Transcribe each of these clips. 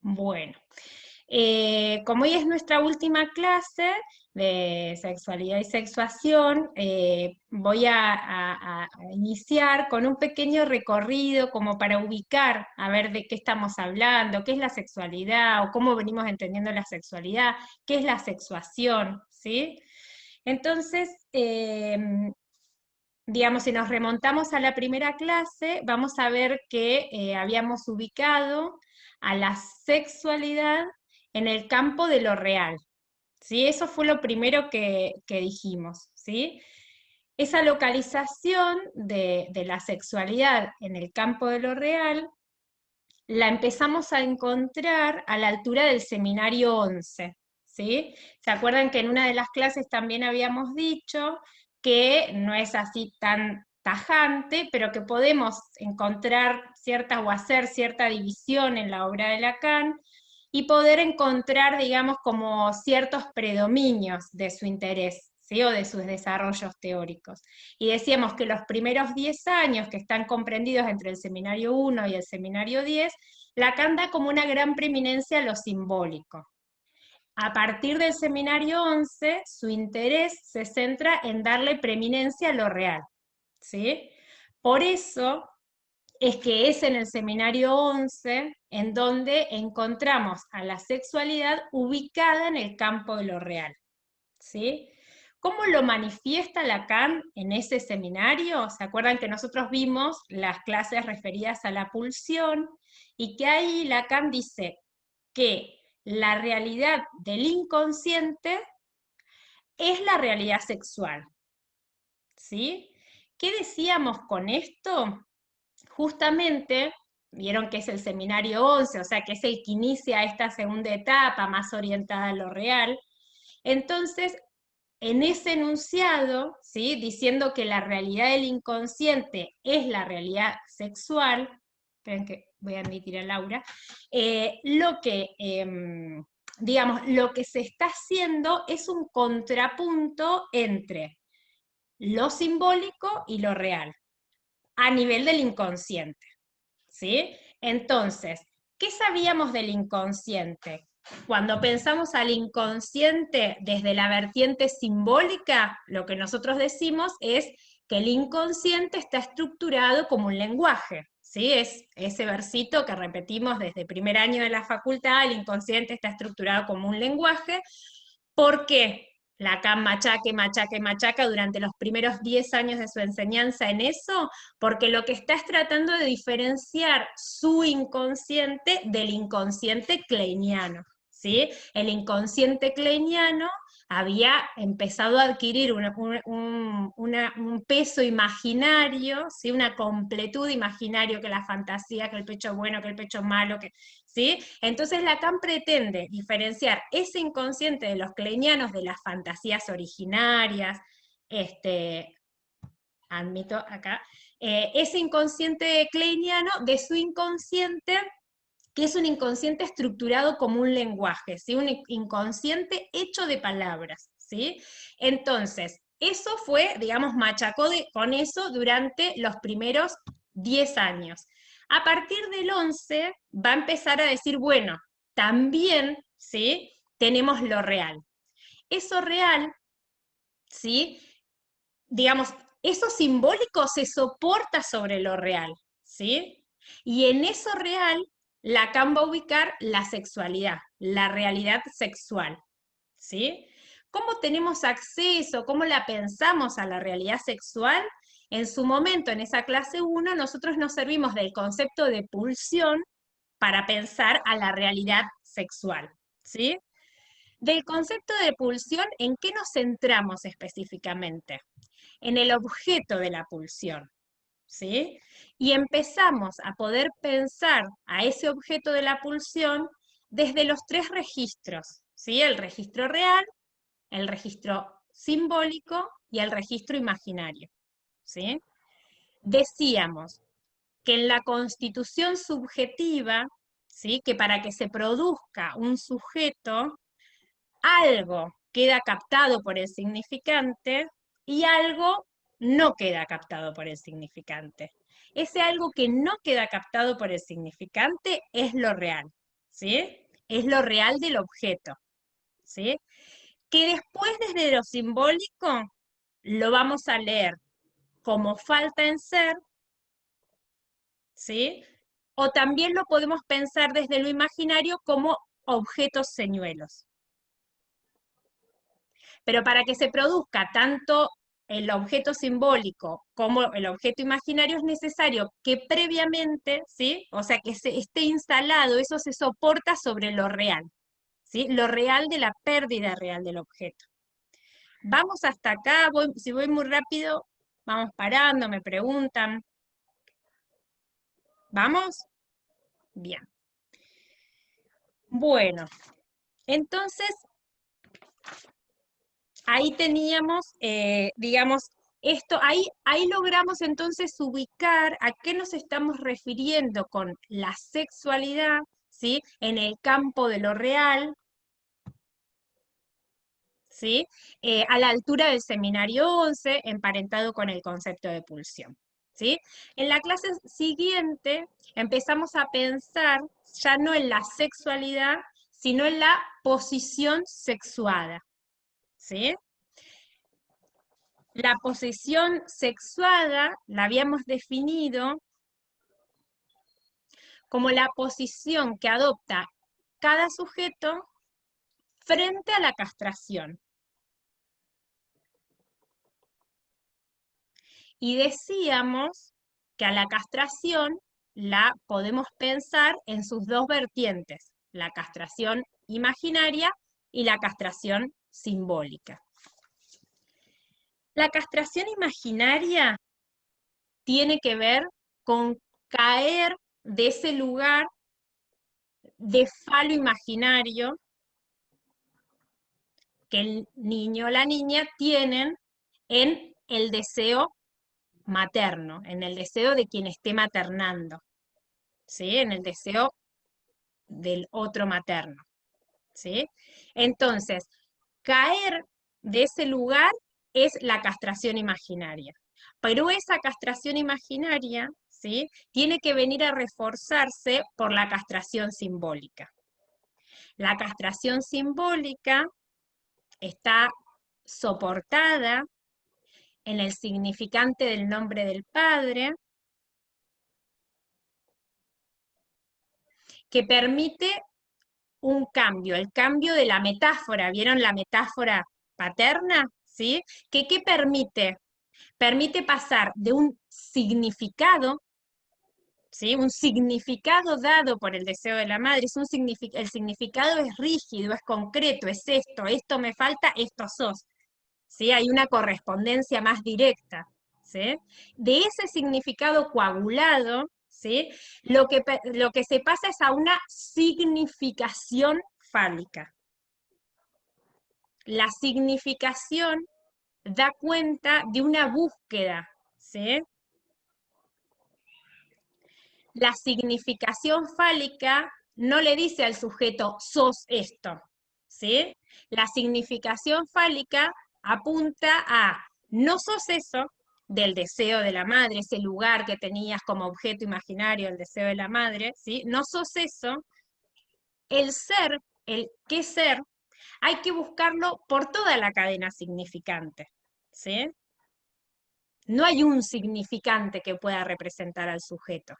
Bueno, como hoy es nuestra última clase de sexualidad y sexuación, voy a iniciar con un pequeño recorrido como para ubicar, a ver de qué estamos hablando, qué es la sexualidad o cómo venimos entendiendo la sexualidad, qué es la sexuación, ¿sí? Entonces, digamos, si nos remontamos a la primera clase, vamos a ver que habíamos ubicado a la sexualidad en el campo de lo real, ¿sí? Eso fue lo primero que dijimos, ¿sí? Esa localización de la sexualidad en el campo de lo real la empezamos a encontrar a la altura del seminario 11, ¿sí? ¿Se acuerdan que en una de las clases también habíamos dicho que no es así tan tajante, pero que podemos encontrar cierta o hacer cierta división en la obra de Lacan y poder encontrar, digamos, como ciertos predominios de su interés, ¿sí? O de sus desarrollos teóricos? Y decíamos que los primeros 10 años, que están comprendidos entre el seminario 1 y el seminario 10, Lacan da como una gran preeminencia a lo simbólico. A partir del seminario 11, su interés se centra en darle preeminencia a lo real, ¿sí? Por eso es que es en el seminario 11 en donde encontramos a la sexualidad ubicada en el campo de lo real, ¿sí? ¿Cómo lo manifiesta Lacan en ese seminario? ¿Se acuerdan que nosotros vimos las clases referidas a la pulsión y que ahí Lacan dice que la realidad del inconsciente es la realidad sexual, ¿sí? ¿Qué decíamos con esto? Justamente, vieron que es el seminario 11, o sea que es el que inicia esta segunda etapa más orientada a lo real. Entonces, en ese enunciado, ¿sí? Diciendo que la realidad del inconsciente es la realidad sexual, esperen que voy a admitir a Laura, digamos, lo que se está haciendo es un contrapunto entre lo simbólico y lo real, a nivel del inconsciente, ¿sí? Entonces, ¿qué sabíamos del inconsciente? Cuando pensamos al inconsciente desde la vertiente simbólica, lo que nosotros decimos es que el inconsciente está estructurado como un lenguaje, ¿sí? Es ese versito que repetimos desde primer año de la facultad: el inconsciente está estructurado como un lenguaje. ¿Por qué? Lacan machaque, machaque, machaca durante los primeros 10 años de su enseñanza en eso, porque lo que está es tratando de diferenciar su inconsciente del inconsciente kleiniano, ¿sí? El inconsciente kleiniano había empezado a adquirir un peso imaginario, ¿sí? Una completud imaginario, que la fantasía, que el pecho bueno, que el pecho malo, ¿sí? Entonces Lacan pretende diferenciar ese inconsciente de los kleinianos de las fantasías originarias, admito acá, ese inconsciente kleiniano de su inconsciente, que es un inconsciente estructurado como un lenguaje, ¿sí? Un inconsciente hecho de palabras, ¿sí? Entonces, eso fue, digamos, machacó con eso durante los primeros 10 años. A partir del 11 va a empezar a decir, bueno, también, ¿sí? Tenemos lo real. Eso real, ¿sí? Digamos, eso simbólico se soporta sobre lo real, ¿sí? Y en eso real, Lacan va a ubicar la sexualidad, la realidad sexual, ¿sí? ¿Cómo tenemos acceso, cómo la pensamos a la realidad sexual? En su momento, en esa clase 1, nosotros nos servimos del concepto de pulsión para pensar a la realidad sexual, ¿sí? Del concepto de pulsión, ¿en qué nos centramos específicamente? En el objeto de la pulsión, ¿sí? Y empezamos a poder pensar a ese objeto de la pulsión desde los tres registros, ¿sí? El registro real, el registro simbólico y el registro imaginario, ¿sí? Decíamos que en la constitución subjetiva, ¿sí? Que para que se produzca un sujeto, algo queda captado por el significante y algo no queda captado por el significante. Ese algo que no queda captado por el significante es lo real, ¿sí? Es lo real del objeto, ¿sí? Que después desde lo simbólico lo vamos a leer como falta en ser, ¿sí? O también lo podemos pensar desde lo imaginario como objetos señuelos. Pero para que se produzca tanto el objeto simbólico como el objeto imaginario es necesario que previamente, ¿sí? O sea, que se esté instalado, eso se soporta sobre lo real, ¿sí? Lo real de la pérdida real del objeto. Vamos hasta acá, si voy muy rápido, vamos parando, me preguntan. ¿Vamos? Bien. Bueno, entonces ahí teníamos, digamos, esto, ahí logramos entonces ubicar a qué nos estamos refiriendo con la sexualidad, ¿sí? En el campo de lo real, ¿sí? A la altura del seminario 11, emparentado con el concepto de pulsión, ¿sí? En la clase siguiente empezamos a pensar ya no en la sexualidad, sino en la posición sexuada, ¿sí? La posición sexuada la habíamos definido como la posición que adopta cada sujeto frente a la castración. Y decíamos que a la castración la podemos pensar en sus dos vertientes, la castración imaginaria y la castración simbólica. La castración imaginaria tiene que ver con caer de ese lugar de falo imaginario que el niño o la niña tienen en el deseo materno, en el deseo de quien esté maternando, ¿sí? En el deseo del otro materno, ¿sí? Entonces, caer de ese lugar es la castración imaginaria. Pero esa castración imaginaria, ¿sí? Tiene que venir a reforzarse por la castración simbólica. La castración simbólica está soportada en el significante del nombre del Padre, que permite un cambio, el cambio de la metáfora. ¿Vieron la metáfora paterna? ¿Sí? ¿Qué permite? Permite pasar de un significado, ¿sí? Un significado dado por el deseo de la madre, el significado es rígido, es concreto, es esto me falta, esto sos. ¿Sí? Hay una correspondencia más directa, ¿sí? De ese significado coagulado, ¿sí? Lo que se pasa es a una significación fálica. La significación da cuenta de una búsqueda, ¿sí? La significación fálica no le dice al sujeto, sos esto, ¿sí? La significación fálica apunta a, no sos eso del deseo de la madre, ese lugar que tenías como objeto imaginario, el deseo de la madre, ¿sí? No sos eso, el ser, el qué ser, hay que buscarlo por toda la cadena significante, ¿sí? No hay un significante que pueda representar al sujeto.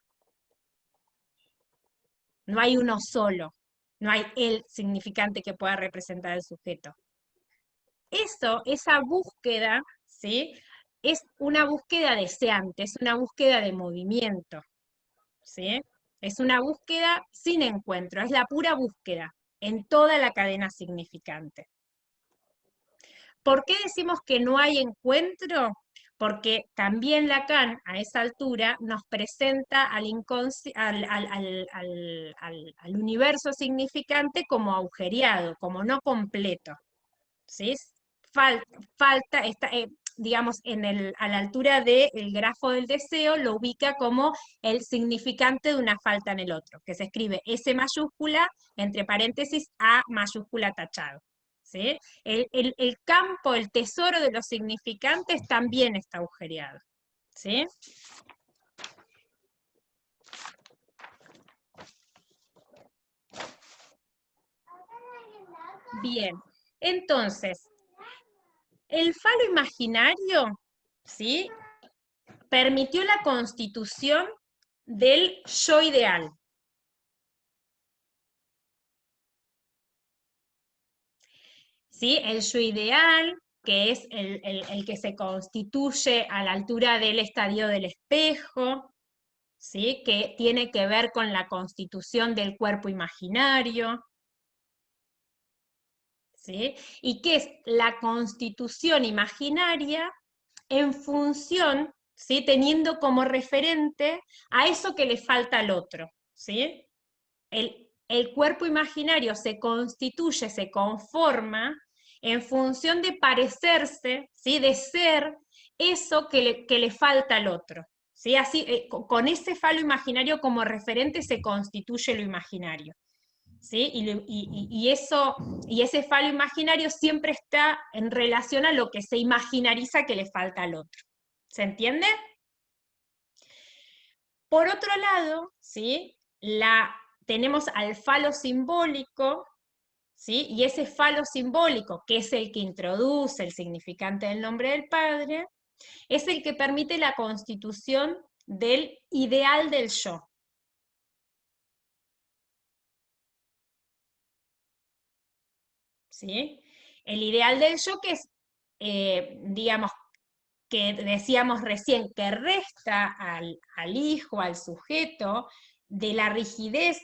No hay uno solo, no hay el significante que pueda representar el sujeto. Esa búsqueda, ¿sí? Es una búsqueda deseante, es una búsqueda de movimiento, ¿sí? Es una búsqueda sin encuentro, es la pura búsqueda en toda la cadena significante. ¿Por qué decimos que no hay encuentro? Porque también Lacan, a esa altura, nos presenta al universo significante como agujereado, como no completo, ¿sí? Falta, digamos, a la altura del grafo del deseo, lo ubica como el significante de una falta en el otro, que se escribe S mayúscula, entre paréntesis, A mayúscula tachado. ¿Sí? El campo, el tesoro de los significantes también está agujereado. ¿Sí? Bien, entonces, el falo imaginario, ¿sí? Permitió la constitución del yo ideal. ¿Sí? El yo ideal, que es el que se constituye a la altura del estadio del espejo, ¿sí? Que tiene que ver con la constitución del cuerpo imaginario, ¿sí? Y que es la constitución imaginaria en función, ¿sí? Teniendo como referente a eso que le falta al otro, ¿sí? El cuerpo imaginario se constituye, se conforma en función de parecerse, ¿sí? De ser eso que le falta al otro. ¿Sí? Así, con ese falo imaginario como referente se constituye lo imaginario. ¿Sí? Y ese falo imaginario siempre está en relación a lo que se imaginariza que le falta al otro. ¿Se entiende? Por otro lado, ¿sí? Tenemos al falo simbólico, ¿sí? Y ese falo simbólico, que es el que introduce el significante del nombre del Padre, es el que permite la constitución del ideal del yo. ¿Sí? El ideal del yo que es, digamos, que decíamos recién, que resta al hijo, al sujeto, de la rigidez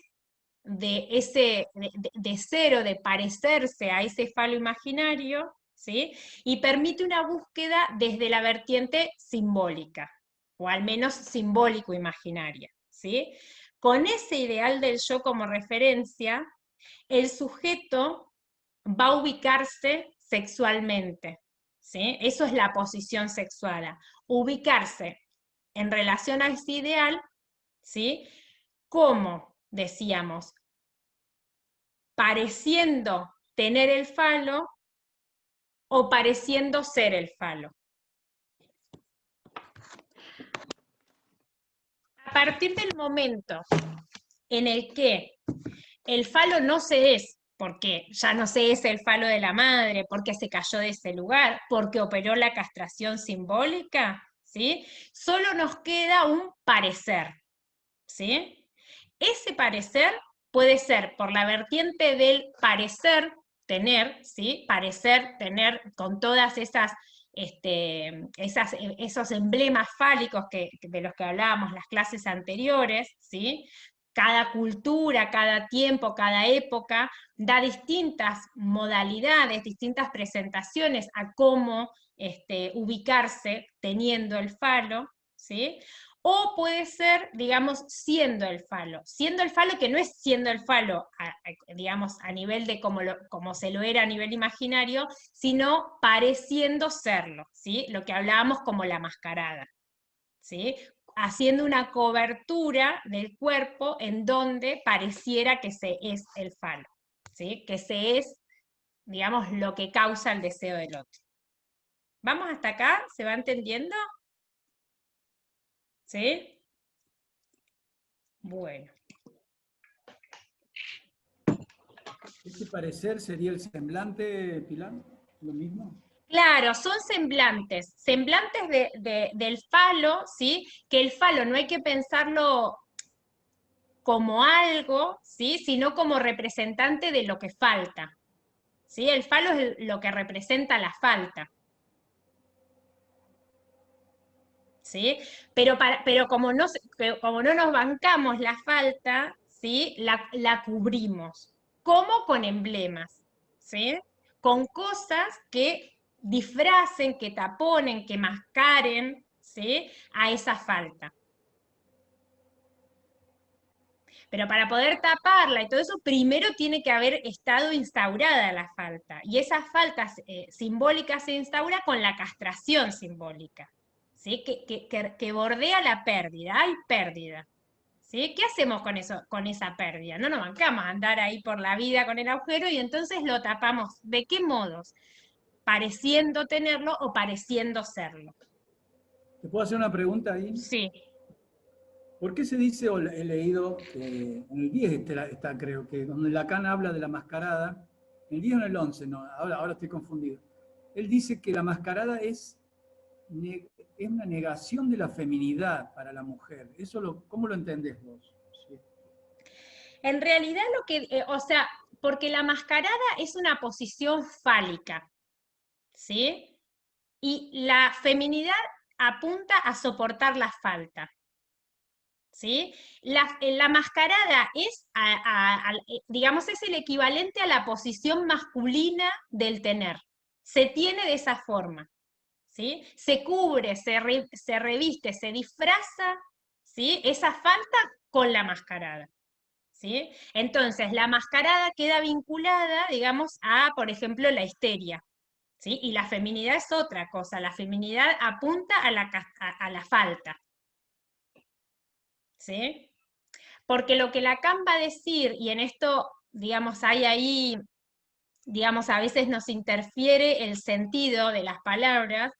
de ese de cero, de parecerse a ese falo imaginario, ¿sí? Y permite una búsqueda desde la vertiente simbólica, o al menos simbólico-imaginaria, ¿sí? Con ese ideal del yo como referencia, el sujeto va a ubicarse sexualmente, ¿sí? Eso es la posición sexual, ubicarse en relación a ese ideal, ¿sí? Como decíamos, pareciendo tener el falo o pareciendo ser el falo. A partir del momento en el que el falo no se es, porque ya no se es el falo de la madre, porque se cayó de ese lugar, porque operó la castración simbólica, ¿sí? Solo nos queda un parecer, ¿sí? Ese parecer puede ser por la vertiente del parecer tener, ¿sí? Parecer tener con todas esos emblemas fálicos de los que hablábamos las clases anteriores, ¿sí? Cada cultura, cada tiempo, cada época da distintas modalidades, distintas presentaciones a cómo ubicarse teniendo el falo, ¿sí? O puede ser, digamos, siendo el falo. Siendo el falo que no es siendo el falo, digamos, a nivel de como se lo era a nivel imaginario, sino pareciendo serlo, ¿sí? Lo que hablábamos como la mascarada, ¿sí? Haciendo una cobertura del cuerpo en donde pareciera que se es el falo, ¿sí? Que se es, digamos, lo que causa el deseo del otro. ¿Vamos hasta acá? ¿Se va entendiendo? ¿Sí? Bueno. ¿Ese parecer sería el semblante, Pilar? ¿Lo mismo? Claro, son semblantes, semblantes del falo, ¿sí? Que el falo no hay que pensarlo como algo, ¿sí? Sino como representante de lo que falta, ¿sí? El falo es lo que representa la falta, ¿sí? Pero como no nos bancamos la falta, ¿sí? La cubrimos. ¿Cómo? Con emblemas, ¿sí? Con cosas que disfracen, que taponen, que mascaren, ¿sí? A esa falta. Pero para poder taparla y todo eso, primero tiene que haber estado instaurada la falta. Y esa falta simbólica se instaura con la castración simbólica, ¿sí? Que bordea la pérdida. Hay pérdida. ¿Sí? ¿Qué hacemos con eso, con esa pérdida? No nos bancamos a andar ahí por la vida con el agujero y entonces lo tapamos. ¿De qué modos? Pareciendo tenerlo o pareciendo serlo. ¿Te puedo hacer una pregunta ahí? Sí. ¿Por qué se dice, o he leído, que en el 10 está, creo que, donde Lacan habla de la mascarada, en el 10 o en el 11, no, ahora estoy confundido. Él dice que la mascarada es una negación de la feminidad para la mujer. ¿Cómo lo entendés vos? Sí. En realidad lo que, o sea, porque la mascarada es una posición fálica, ¿sí? Y la feminidad apunta a soportar la falta, ¿sí? La mascarada es, digamos, es el equivalente a la posición masculina del tener. Se tiene de esa forma, ¿sí? Se cubre, se reviste, se disfraza, ¿sí? Esa falta con la mascarada, ¿sí? Entonces, la mascarada queda vinculada, digamos, a, por ejemplo, la histeria, ¿sí? Y la feminidad es otra cosa, la feminidad apunta a la falta, ¿sí? Porque lo que Lacan va a decir, y en esto, digamos, hay ahí, digamos, a veces nos interfiere el sentido de las palabras,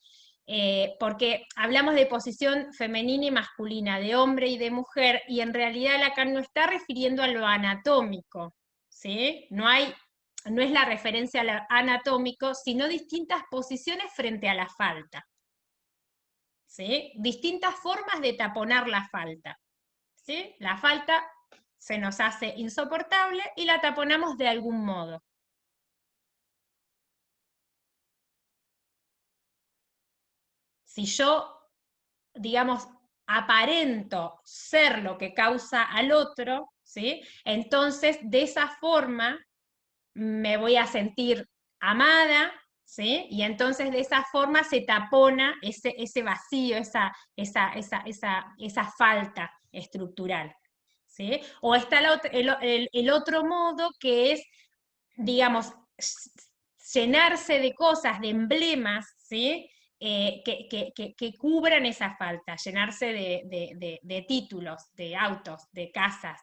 porque hablamos de posición femenina y masculina, de hombre y de mujer, y en realidad Lacan no está refiriendo a lo anatómico, ¿sí? No es la referencia a lo anatómico, sino distintas posiciones frente a la falta, ¿sí? Distintas formas de taponar la falta, ¿sí? La falta se nos hace insoportable y la taponamos de algún modo. Si yo, digamos, aparento ser lo que causa al otro, ¿sí? Entonces, de esa forma, me voy a sentir amada, ¿sí? Y entonces de esa forma se tapona ese vacío, esa falta estructural, ¿sí? O está el otro modo que es, digamos, llenarse de cosas, de emblemas, ¿sí? Que cubran esa falta, llenarse de títulos, de autos, de casas,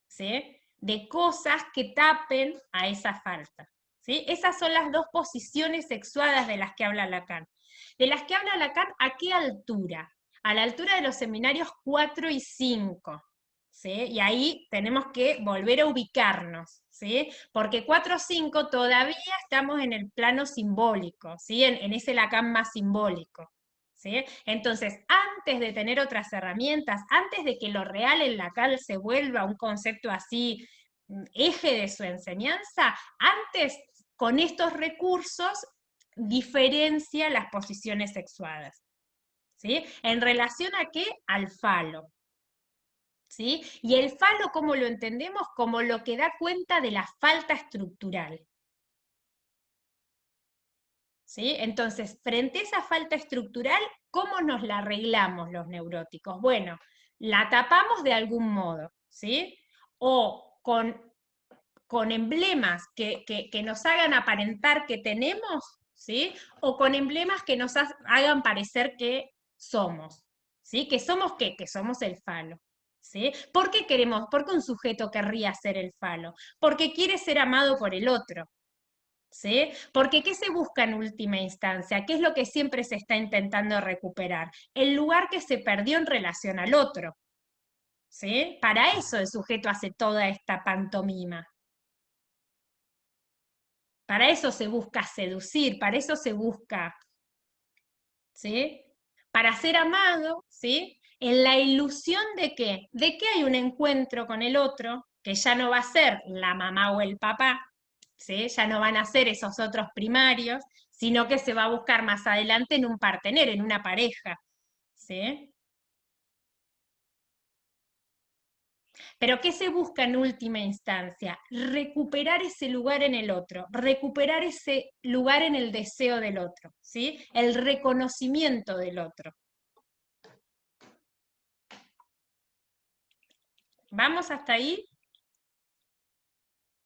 ¿sí? De cosas que tapen a esa falta, ¿sí? Esas son las dos posiciones sexuadas de las que habla Lacan. De las que habla Lacan, ¿a qué altura? A la altura de los seminarios 4 y 5, ¿sí? Y ahí tenemos que volver a ubicarnos, ¿sí? Porque 4 o 5 todavía estamos en el plano simbólico, ¿sí? En ese Lacan más simbólico, ¿sí? Entonces, antes de tener otras herramientas, antes de que lo real en Lacan se vuelva un concepto así, eje de su enseñanza, antes con estos recursos diferencia las posiciones sexuadas, ¿sí? ¿En relación a qué? Al falo, ¿sí? Y el falo, ¿cómo lo entendemos? Como lo que da cuenta de la falta estructural, ¿sí? Entonces, frente a esa falta estructural, ¿cómo nos la arreglamos los neuróticos? Bueno, la tapamos de algún modo, ¿sí? O con emblemas que nos hagan aparentar que tenemos, ¿sí? O con emblemas que nos hagan parecer que somos, ¿sí? ¿Que somos qué? Que somos el falo, ¿sí? ¿Por qué queremos? ¿Por qué un sujeto querría ser el falo? Porque quiere ser amado por el otro, ¿sí? Porque ¿qué se busca en última instancia? ¿Qué es lo que siempre se está intentando recuperar? El lugar que se perdió en relación al otro, ¿sí? Para eso el sujeto hace toda esta pantomima. Para eso se busca seducir, para eso se busca, ¿sí? Para ser amado, ¿sí? En la ilusión de qué? De que hay un encuentro con el otro, que ya no va a ser la mamá o el papá, ¿sí? Ya no van a ser esos otros primarios, sino que se va a buscar más adelante en un partener, en una pareja, ¿sí? Pero ¿qué se busca en última instancia? Recuperar ese lugar en el otro, recuperar ese lugar en el deseo del otro, ¿sí? El reconocimiento del otro. ¿Vamos hasta ahí?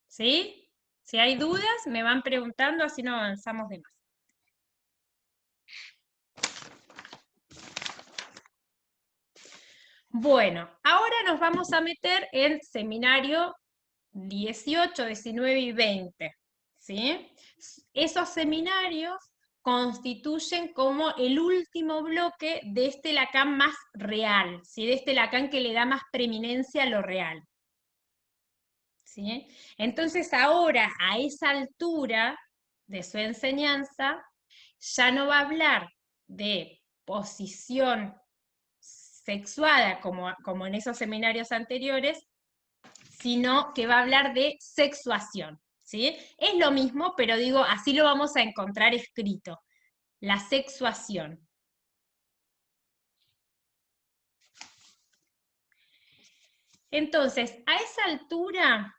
¿Sí? Si hay dudas, me van preguntando, así no avanzamos de más. Bueno, ahora nos vamos a meter en seminario 18, 19 y 20, ¿sí? Esos seminarios constituyen como el último bloque de este Lacan más real, ¿sí? De este Lacan que le da más preeminencia a lo real, ¿sí? Entonces ahora, a esa altura de su enseñanza, ya no va a hablar de posición sexuada como en esos seminarios anteriores, sino que va a hablar de sexuación, ¿sí? Es lo mismo, pero digo, así lo vamos a encontrar escrito, la sexuación. Entonces, a esa altura,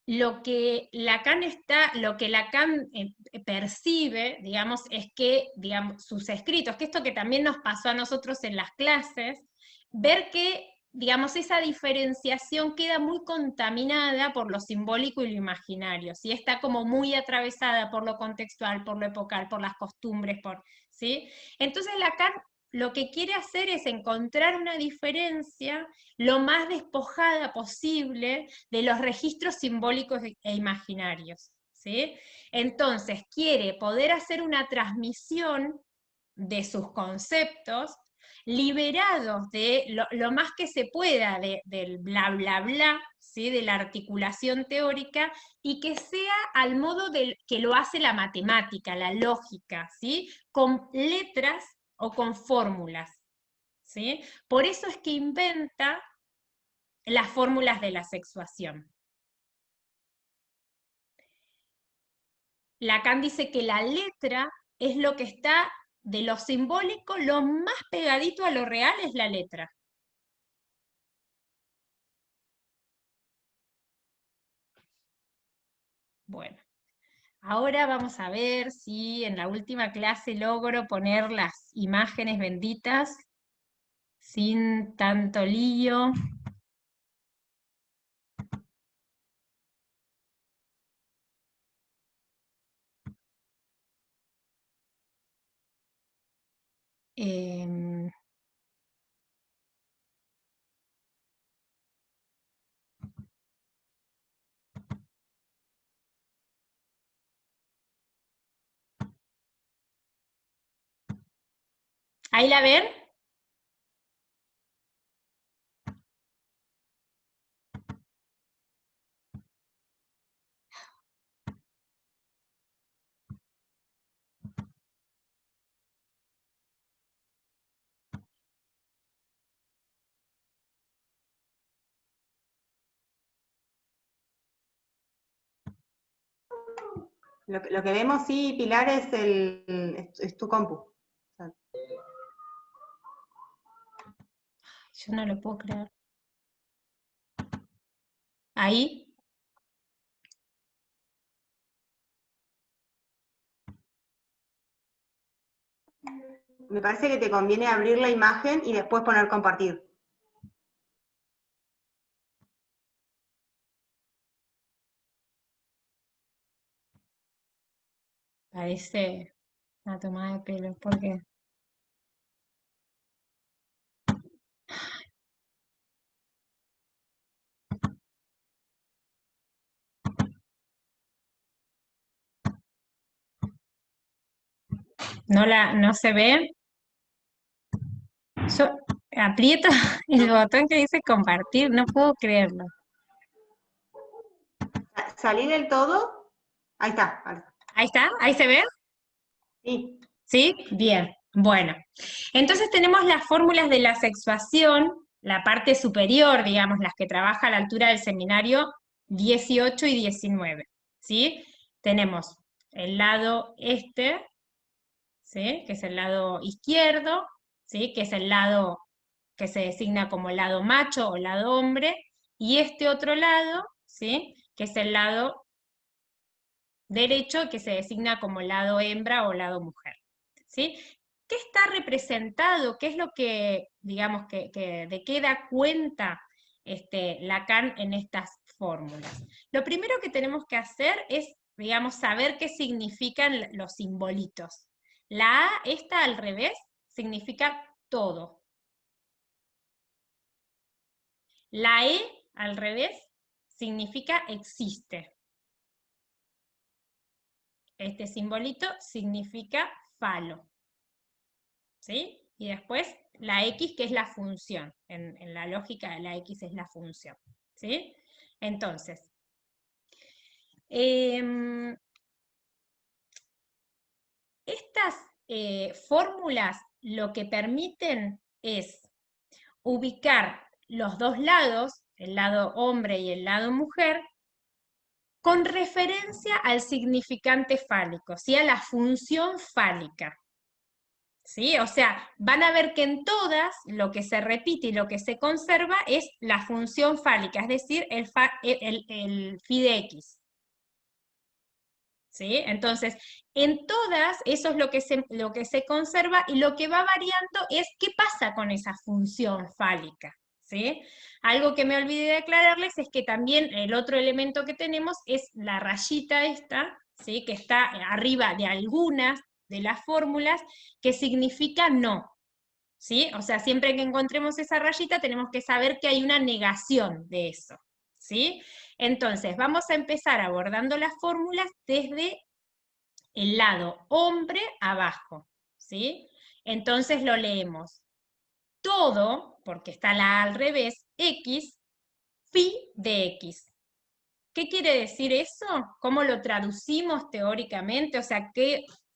lo que Lacan percibe, digamos, es que, digamos, sus escritos, que esto que también nos pasó a nosotros en las clases, ver que, digamos, esa diferenciación queda muy contaminada por lo simbólico y lo imaginario, ¿sí? Está como muy atravesada por lo contextual, por lo epocal, por las costumbres, ¿sí? Entonces Lacan lo que quiere hacer es encontrar una diferencia lo más despojada posible de los registros simbólicos e imaginarios, ¿sí? Entonces, quiere poder hacer una transmisión de sus conceptos liberados de lo más que se pueda del bla, bla, bla, ¿sí? De la articulación teórica, y que sea al modo que lo hace la matemática, la lógica, ¿sí? Con letras o con fórmulas, ¿sí? Por eso es que inventa las fórmulas de la sexuación. Lacan dice que la letra es lo que está de lo simbólico, lo más pegadito a lo real es la letra. Bueno, ahora vamos a ver si en la última clase logro poner las imágenes benditas sin tanto lío. Eh, ¿Ahí la ven? Lo que vemos, sí, Pilar, es tu compu. O sea, Yo no lo puedo creer. Ahí. me parece que te conviene abrir la imagen y después poner compartir. Parece una tomada de pelo, porque no se ve. Yo aprieto el botón que dice compartir, no puedo creerlo. Salí del todo. Ahí está. Ahí está, ahí se ve. Sí. ¿Sí? Bien. Bueno, entonces tenemos las fórmulas de la sexuación, la parte superior, digamos, las que trabaja a la altura del seminario 18 y 19. ¿Sí? Tenemos el lado este, ¿sí? Que es el lado izquierdo, ¿sí? Que es el lado que se designa como el lado macho o lado hombre, y este otro lado, ¿sí? Que es el lado derecho, que se designa como lado hembra o lado mujer, ¿sí? ¿Qué está representado? ¿Qué es lo que, digamos, de qué da cuenta Lacan en estas fórmulas? Lo primero que tenemos que hacer es, digamos, saber qué significan los simbolitos. La A, esta al revés, significa todo. La E, al revés, significa existe. Este simbolito significa falo. ¿Sí? Y después la X, que es la función. En la lógica, la X es la función. ¿Sí? Entonces, Estas fórmulas lo que permiten es ubicar los dos lados, el lado hombre y el lado mujer, con referencia al significante fálico, ¿sí? A la función fálica. ¿Sí? O sea, van a ver que en todas lo que se repite y lo que se conserva es la función fálica, es decir, el phi de x. ¿Sí? Entonces, en todas eso es lo que se conserva y lo que va variando es qué pasa con esa función fálica. ¿Sí? Algo que me olvidé de aclararles es que también el otro elemento que tenemos es la rayita esta, ¿sí? Que está arriba de algunas de las fórmulas, que significa no. ¿Sí? O sea, siempre que encontremos esa rayita tenemos que saber que hay una negación de eso. ¿Sí? Entonces, vamos a empezar abordando las fórmulas desde el lado hombre abajo, ¿sí? Entonces lo leemos. Todo, porque está la A al revés, x, phi de x. ¿Qué quiere decir eso? ¿Cómo lo traducimos teóricamente? O sea,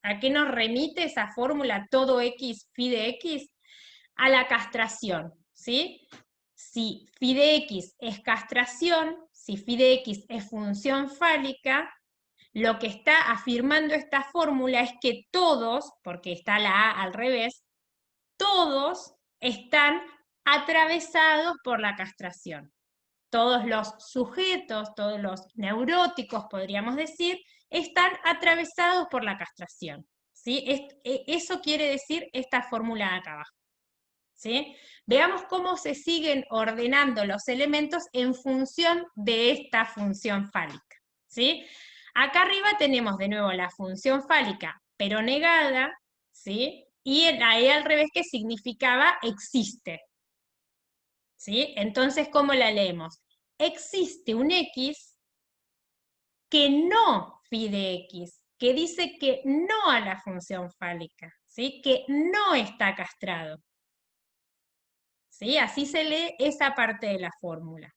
¿a qué nos remite esa fórmula todo x, phi de x? A la castración, ¿sí? Si phi de x es castración, si phi de x es función fálica, lo que está afirmando esta fórmula es que todos, porque está la A al revés, todos están atravesados por la castración. Todos los sujetos, todos los neuróticos, podríamos decir, están atravesados por la castración. ¿Sí? Eso quiere decir esta fórmula de acá abajo. ¿Sí? Veamos cómo se siguen ordenando los elementos en función de esta función fálica. ¿Sí? Acá arriba tenemos de nuevo la función fálica, pero negada, ¿sí? Y la E al revés, que significaba existe. ¿Sí? Entonces, ¿cómo la leemos? Existe un X que no phi de X, que dice que no a la función fálica, ¿sí? Que no está castrado. ¿Sí? Así se lee esa parte de la fórmula.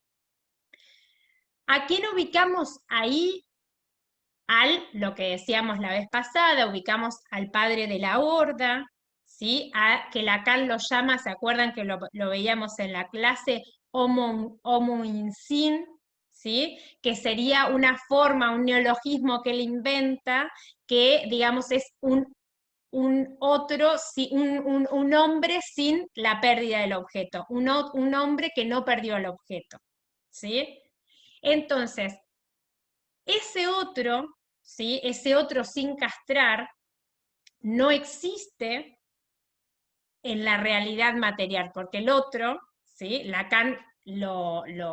¿A quién ubicamos ahí? Lo que decíamos la vez pasada, ubicamos al padre de la horda, ¿sí? Que Lacan lo llama, ¿se acuerdan que lo veíamos en la clase? Homoinsin, ¿sí? Que sería una forma, un neologismo que él inventa, que digamos es un hombre sin la pérdida del objeto, un hombre que no perdió el objeto, ¿sí? Entonces, ese otro, ¿sí? Ese otro sin castrar no existe en la realidad material, porque el otro, ¿sí? Lacan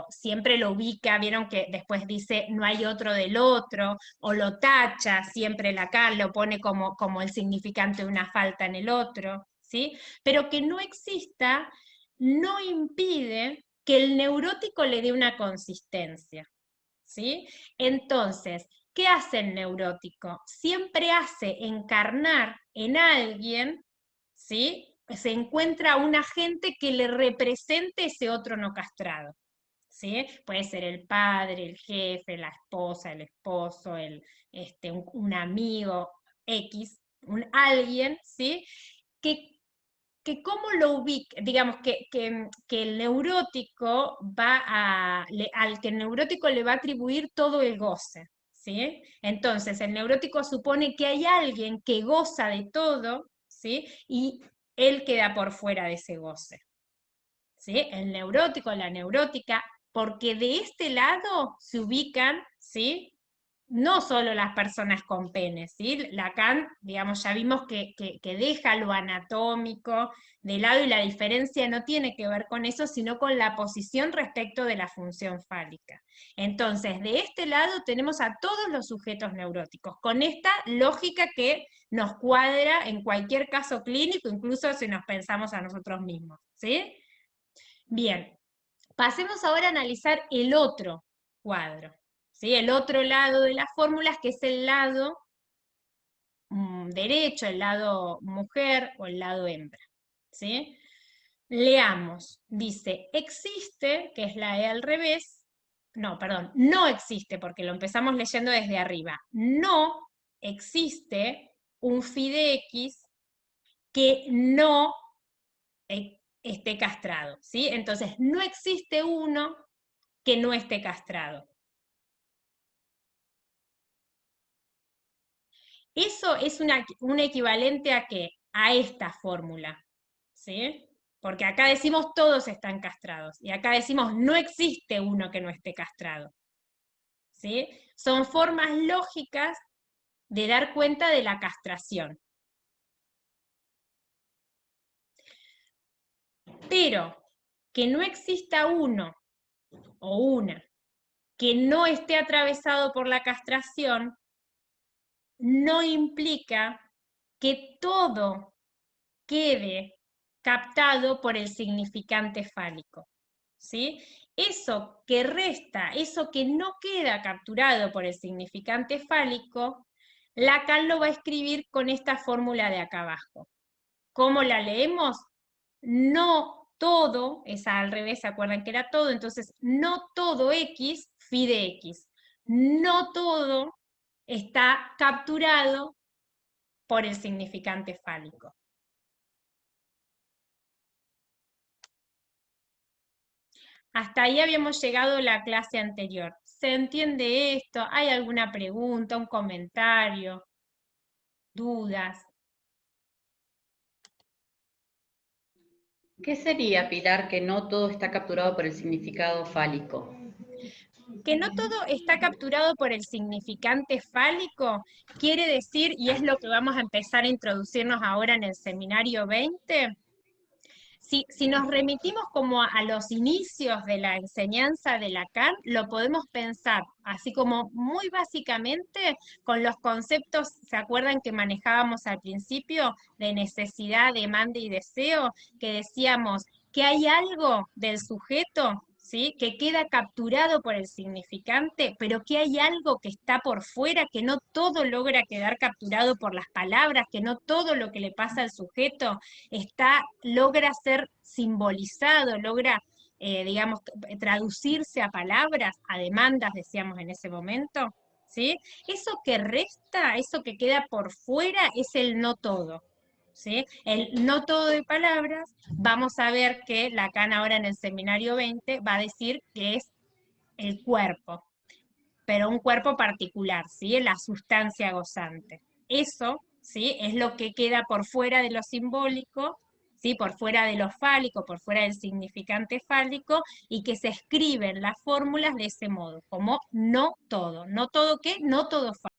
siempre lo ubica, vieron que después dice no hay otro del otro, o lo tacha, siempre Lacan lo pone como el significante de una falta en el otro, ¿sí? Pero que no exista no impide que el neurótico le dé una consistencia, ¿sí? Entonces, ¿qué hace el neurótico? Siempre hace encarnar en alguien, ¿sí? Se encuentra un agente que le represente ese otro no castrado, ¿sí? Puede ser el padre, el jefe, la esposa, el esposo, un amigo X, alguien, ¿sí? Que cómo lo ubica, digamos, que el neurótico al que el neurótico le va a atribuir todo el goce, ¿sí? Entonces, el neurótico supone que hay alguien que goza de todo, ¿sí? Y él queda por fuera de ese goce, ¿sí? El neurótico, la neurótica, porque de este lado se ubican, ¿sí? No solo las personas con pene, ¿sí? Lacan, digamos, ya vimos que deja lo anatómico de lado y la diferencia no tiene que ver con eso, sino con la posición respecto de la función fálica. Entonces, de este lado tenemos a todos los sujetos neuróticos, con esta lógica que nos cuadra en cualquier caso clínico, incluso si nos pensamos a nosotros mismos, ¿sí? Bien, pasemos ahora a analizar el otro cuadro. ¿Sí? El otro lado de las fórmulas, que es el lado derecho, el lado mujer o el lado hembra. ¿Sí? Leamos. Dice, existe, que es la E al revés, no, perdón, no existe, porque lo empezamos leyendo desde arriba, no existe un phi de x que no esté castrado, ¿sí? Entonces, no existe uno que no esté castrado. Eso es un equivalente a qué? A esta fórmula, ¿sí? Porque acá decimos todos están castrados y acá decimos no existe uno que no esté castrado, ¿sí? Son formas lógicas de dar cuenta de la castración. Pero que no exista uno o una que no esté atravesado por la castración no implica que todo quede captado por el significante fálico, ¿sí? Eso que resta, eso que no queda capturado por el significante fálico, Lacan lo va a escribir con esta fórmula de acá abajo. ¿Cómo la leemos? No todo, esa al revés, ¿se acuerdan que era todo? Entonces, no todo X, phi de X. No todo está capturado por el significante fálico. Hasta ahí habíamos llegado la clase anterior. ¿Se entiende esto? ¿Hay alguna pregunta, un comentario, dudas? ¿Qué sería, Pilar, que no todo está capturado por el significado fálico? Que no todo está capturado por el significante fálico, quiere decir, y es lo que vamos a empezar a introducirnos ahora en el seminario 20, si nos remitimos como a los inicios de la enseñanza de Lacan, lo podemos pensar así como muy básicamente con los conceptos, ¿se acuerdan que manejábamos al principio de necesidad, demanda y deseo? Que decíamos que hay algo del sujeto, ¿sí? Que queda capturado por el significante, pero que hay algo que está por fuera, que no todo logra quedar capturado por las palabras, que no todo lo que le pasa al sujeto logra ser simbolizado, logra, digamos, traducirse a palabras, a demandas, decíamos en ese momento, ¿sí? Eso que resta, eso que queda por fuera, es el no todo, ¿sí? El no todo de palabras, vamos a ver que Lacan ahora en el seminario 20 va a decir que es el cuerpo, pero un cuerpo particular, ¿sí? La sustancia gozante. Eso, ¿sí? Es lo que queda por fuera de lo simbólico, ¿sí? Por fuera de lo fálico, por fuera del significante fálico, y que se escriben las fórmulas de ese modo, como no todo. ¿No todo qué? No todo fálico.